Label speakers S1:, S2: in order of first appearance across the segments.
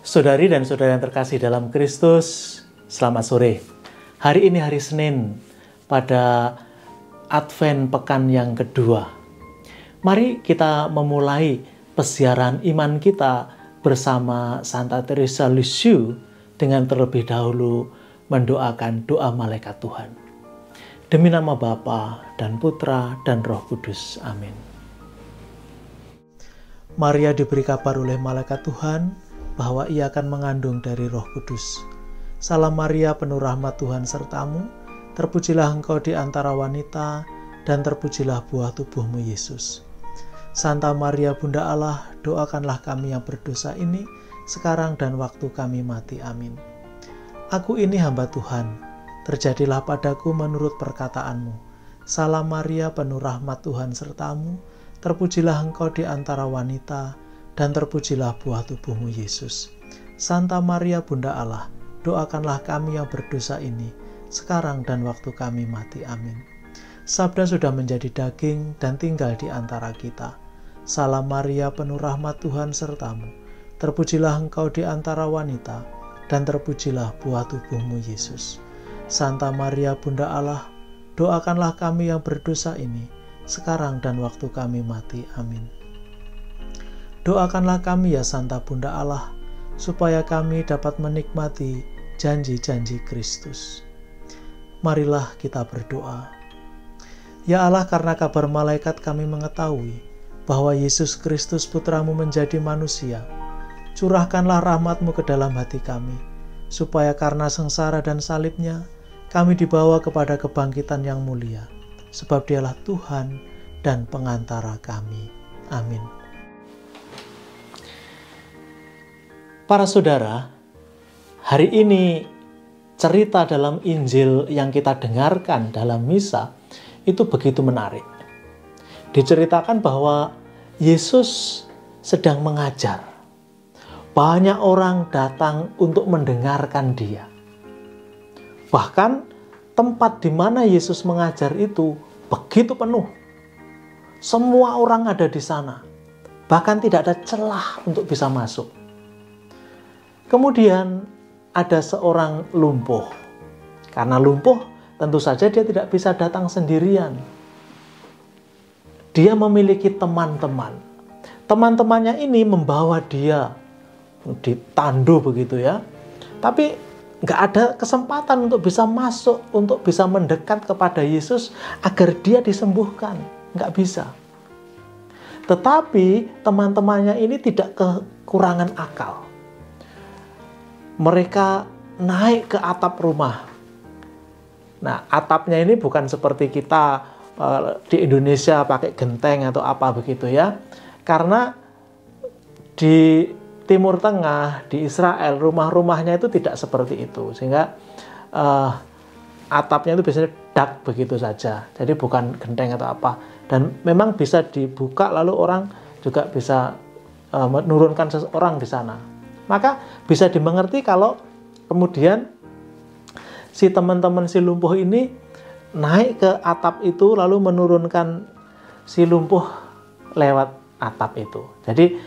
S1: Saudari dan saudara yang terkasih dalam Kristus, selamat sore. Hari ini hari Senin pada Advent pekan yang kedua. Mari kita memulai pesiaran iman kita bersama Santa Teresa Lisieux dengan terlebih dahulu mendoakan doa malaikat Tuhan. Demi nama Bapa dan Putra dan Roh Kudus. Amin. Maria diberi kabar oleh malaikat Tuhan bahwa ia akan mengandung dari Roh Kudus. Salam Maria, penuh rahmat Tuhan sertamu, terpujilah engkau di antara wanita, dan terpujilah buah tubuhmu Yesus. Santa Maria Bunda Allah, doakanlah kami yang berdosa ini, sekarang dan waktu kami mati. Amin. Aku ini hamba Tuhan, terjadilah padaku menurut perkataanmu. Salam Maria, penuh rahmat Tuhan sertamu, terpujilah engkau di antara wanita, dan terpujilah buah tubuhmu Yesus. Santa Maria Bunda Allah, doakanlah kami yang berdosa ini, sekarang dan waktu kami mati. Amin. Sabda sudah menjadi daging dan tinggal di antara kita. Salam Maria, penuh rahmat Tuhan sertamu, terpujilah engkau di antara wanita, dan terpujilah buah tubuhmu Yesus. Santa Maria Bunda Allah, doakanlah kami yang berdosa ini, sekarang dan waktu kami mati. Amin. Doakanlah kami ya Santa Bunda Allah, supaya kami dapat menikmati janji-janji Kristus. Marilah kita berdoa. Ya Allah, karena kabar malaikat kami mengetahui bahwa Yesus Kristus Putramu menjadi manusia, curahkanlah rahmat-Mu ke dalam hati kami, supaya karena sengsara dan salibnya, kami dibawa kepada kebangkitan yang mulia, sebab Dialah Tuhan dan pengantara kami. Amin. Para saudara, hari ini cerita dalam Injil yang kita dengarkan dalam misa itu begitu menarik. Diceritakan bahwa Yesus sedang mengajar. Banyak orang datang untuk mendengarkan Dia. Bahkan tempat di mana Yesus mengajar itu begitu penuh. Semua orang ada di sana. Bahkan tidak ada celah untuk bisa masuk. Kemudian ada seorang lumpuh. Karena lumpuh, tentu saja dia tidak bisa datang sendirian. Dia memiliki teman-teman. Teman-temannya ini membawa dia ditandu begitu ya. Tapi nggak ada kesempatan untuk bisa masuk, untuk bisa mendekat kepada Yesus agar dia disembuhkan. Nggak bisa. Tetapi teman-temannya ini tidak kekurangan akal. Mereka naik ke atap rumah. Nah, atapnya ini bukan seperti kita di Indonesia pakai genteng atau apa begitu ya. Karena di Timur Tengah, di Israel, rumah-rumahnya itu tidak seperti itu. Sehingga atapnya itu biasanya dak begitu saja. Jadi bukan genteng atau apa. Dan memang bisa dibuka lalu orang juga bisa menurunkan seseorang di sana. Maka bisa dimengerti kalau kemudian si teman-teman si lumpuh ini naik ke atap itu lalu menurunkan si lumpuh lewat atap itu. Jadi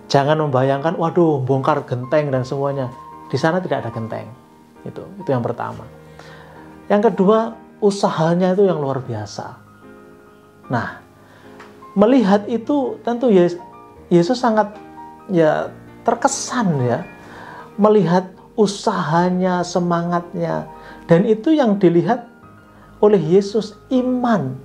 S1: jangan membayangkan, waduh, bongkar genteng dan semuanya. Di sana tidak ada genteng. Itu yang pertama. Yang kedua, usahanya itu yang luar biasa. Nah, melihat itu tentu Yesus sangat terkesan ya, melihat usahanya, semangatnya, dan itu yang dilihat oleh Yesus, iman.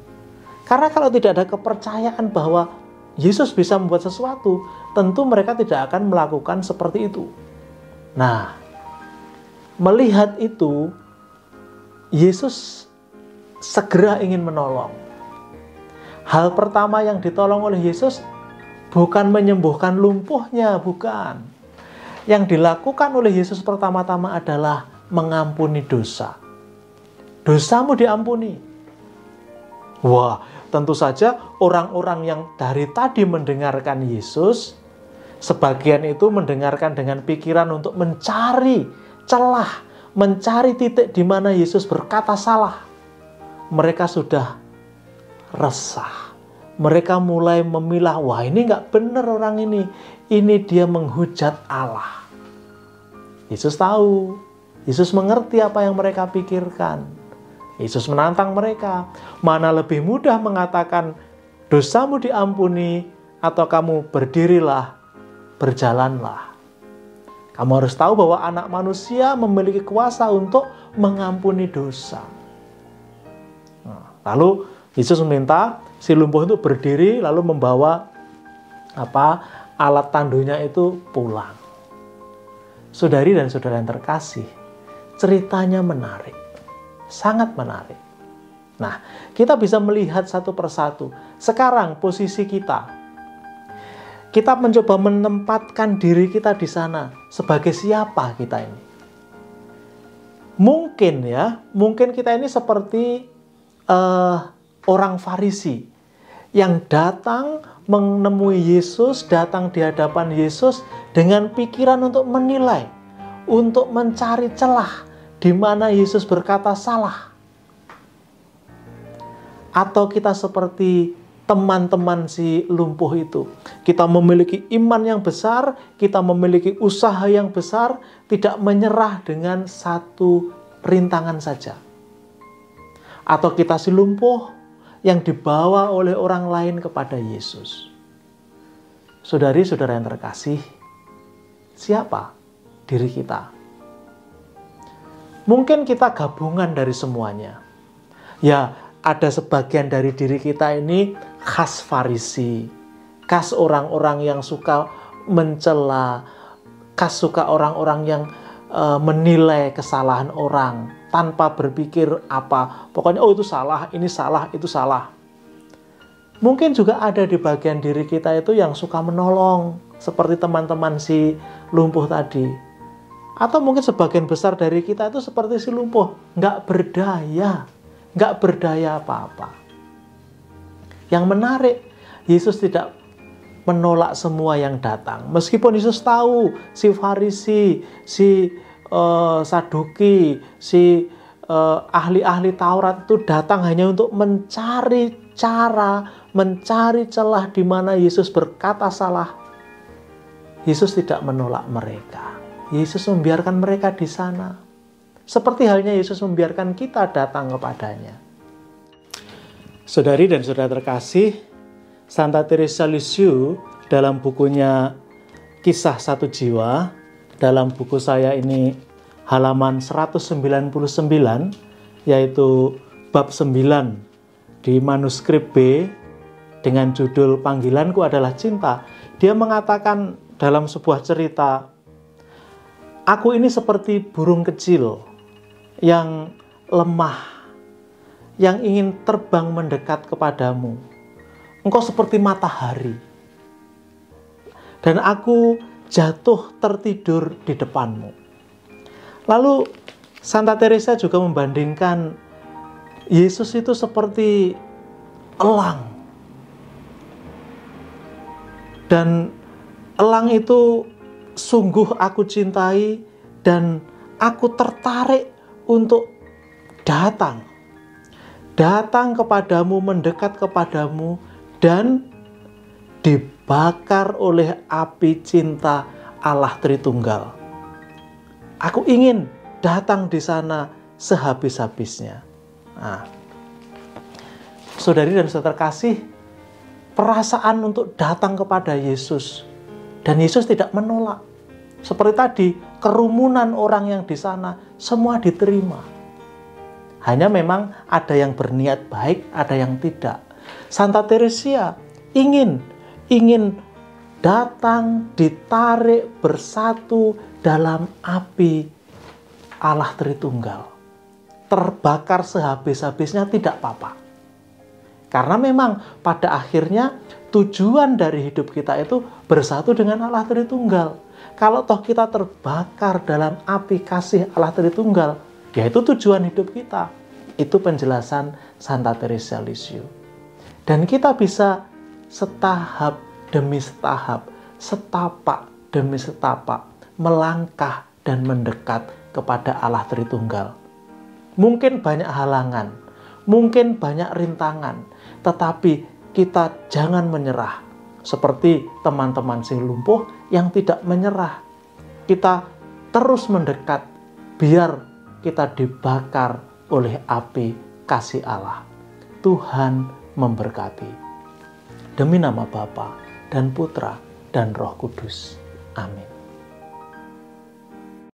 S1: Karena kalau tidak ada kepercayaan bahwa Yesus bisa membuat sesuatu, tentu mereka tidak akan melakukan seperti itu. Nah, melihat itu, Yesus segera ingin menolong. Hal pertama yang ditolong oleh Yesus bukan menyembuhkan lumpuhnya, bukan. Yang dilakukan oleh Yesus pertama-tama adalah mengampuni dosa. Dosamu diampuni. Wah, tentu saja orang-orang yang dari tadi mendengarkan Yesus, sebagian itu mendengarkan dengan pikiran untuk mencari celah, mencari titik di mana Yesus berkata salah. Mereka sudah resah. Mereka mulai memilah, wah ini nggak benar orang ini dia menghujat Allah. Yesus tahu. Yesus mengerti apa yang mereka pikirkan. Yesus menantang mereka. Mana lebih mudah mengatakan, dosamu diampuni, atau kamu berdirilah, berjalanlah. Kamu harus tahu bahwa anak manusia memiliki kuasa untuk mengampuni dosa. Lalu Yesus meminta si lumpuh itu berdiri, lalu membawa alat tandunya itu pulang. Saudari dan saudara yang terkasih, ceritanya menarik, sangat menarik. Nah, kita bisa melihat satu persatu. Sekarang posisi kita mencoba menempatkan diri kita di sana. Sebagai siapa kita ini? Mungkin kita ini seperti orang Farisi yang datang menemui Yesus, datang di hadapan Yesus dengan pikiran untuk menilai, untuk mencari celah di mana Yesus berkata salah. Atau kita seperti teman-teman si lumpuh itu. Kita memiliki iman yang besar, kita memiliki usaha yang besar, tidak menyerah dengan satu rintangan saja. Atau kita si lumpuh yang dibawa oleh orang lain kepada Yesus. Saudari-saudara yang terkasih, siapa diri kita? Mungkin kita gabungan dari semuanya. Ya, ada sebagian dari diri kita ini khas Farisi, khas orang-orang yang suka mencela, khas suka orang-orang yang menilai kesalahan orang tanpa berpikir apa. Pokoknya itu salah, ini salah, itu salah. Mungkin juga ada di bagian diri kita itu yang suka menolong, seperti teman-teman si lumpuh tadi. Atau mungkin sebagian besar dari kita itu seperti si lumpuh, nggak berdaya apa-apa. Yang menarik, Yesus tidak menolak semua yang datang. Meskipun Yesus tahu si Farisi, si Saduki, si ahli-ahli Taurat itu datang hanya untuk mencari cara, mencari celah di mana Yesus berkata salah. Yesus tidak menolak mereka. Yesus membiarkan mereka di sana. Seperti halnya Yesus membiarkan kita datang kepadanya. Saudari dan saudara terkasih, Santa Teresa Lisieux dalam bukunya Kisah Satu Jiwa, dalam buku saya ini halaman 199, yaitu bab 9 di manuskrip B dengan judul Panggilanku Adalah Cinta. Dia mengatakan dalam sebuah cerita, aku ini seperti burung kecil yang lemah, yang ingin terbang mendekat kepadamu. Engkau seperti matahari, dan aku jatuh tertidur di depanmu. Lalu Santa Teresa juga membandingkan Yesus itu seperti elang. Dan elang itu sungguh aku cintai dan aku tertarik untuk datang kepadamu, mendekat kepadamu, dan dibakar oleh api cinta Allah Tritunggal. Aku ingin datang di sana sehabis-habisnya. Nah, saudari dan saudara terkasih, perasaan untuk datang kepada Yesus, dan Yesus tidak menolak. Seperti tadi, kerumunan orang yang di sana semua diterima. Hanya memang ada yang berniat baik, ada yang tidak. Santa Teresia ingin datang, ditarik, bersatu dalam api Allah Tritunggal. Terbakar sehabis-habisnya tidak apa-apa. Karena memang pada akhirnya tujuan dari hidup kita itu bersatu dengan Allah Tritunggal. Kalau toh kita terbakar dalam api kasih Allah Tritunggal, yaitu tujuan hidup kita. Itu penjelasan Santa Teresa Lisieux. Dan kita bisa setahap demi setahap, setapak demi setapak, melangkah dan mendekat kepada Allah Tritunggal. Mungkin banyak halangan, mungkin banyak rintangan, tetapi kita jangan menyerah. Seperti teman-teman sing lumpuh yang tidak menyerah. Kita terus mendekat, biar kita dibakar oleh api kasih Allah. Tuhan memberkati. Demi nama Bapa dan Putra dan Roh Kudus. Amin.